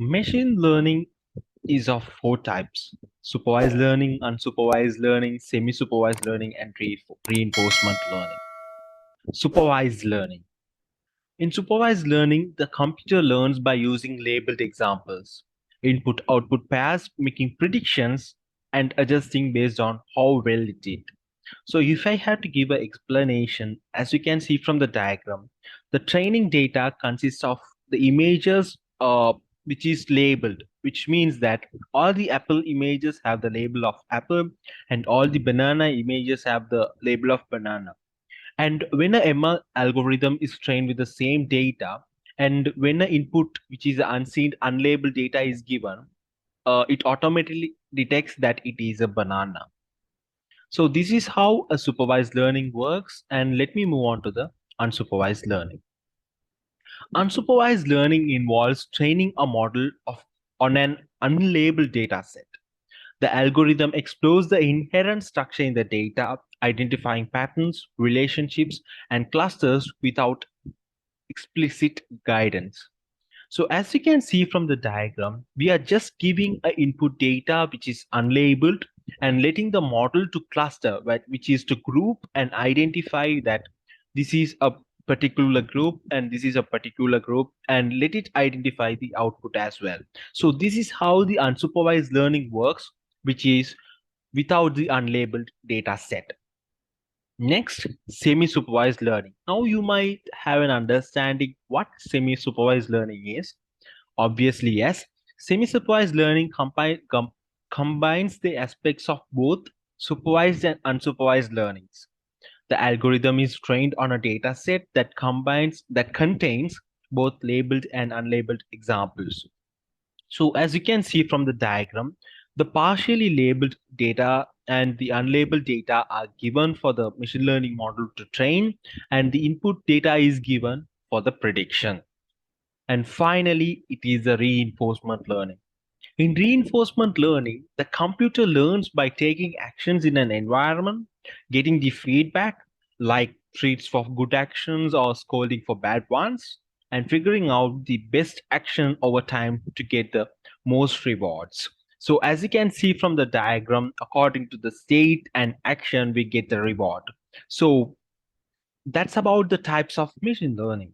Machine learning is of four types: supervised learning, unsupervised learning, semi-supervised learning, and reinforcement learning. Supervised learning. In supervised learning, the computer learns by using labeled examples, input-output pairs, making predictions and adjusting based on how well it did. So if I had to give an explanation, as you can see from the diagram, the training data consists of the images which is labeled, which means that all the apple images have the label of apple and all the banana images have the label of banana. And when a ML algorithm is trained with the same data, and when an input which is unseen, unlabeled data is given, it automatically detects that it is a banana. So this is how a supervised learning works. And let me move on to the unsupervised learning. Unsupervised learning involves training a model on an unlabeled data set. The algorithm explores the inherent structure in the data, identifying patterns, relationships, and clusters without explicit guidance. So as you can see from the diagram, we are just giving a input data which is unlabeled and letting the model to cluster, which is to group and identify that this is a particular group and this is a particular group, and let it identify the output as well. So this is how the unsupervised learning works, which is without the unlabeled data set. Next, semi-supervised learning. Now you might have an understanding what semi-supervised learning is. Obviously, yes. Semi-supervised learning combines the aspects of both supervised and unsupervised learnings. The algorithm is trained on a data set that contains both labeled and unlabeled examples. So as you can see from the diagram, the partially labeled data and the unlabeled data are given for the machine learning model to train, and the input data is given for the prediction. And finally, it is the reinforcement learning. In reinforcement learning, the computer learns by taking actions in an environment, getting the feedback like treats for good actions or scolding for bad ones, and figuring out the best action over time to get the most rewards. So as you can see from the diagram, according to the state and action, we get the reward. So that's about the types of machine learning.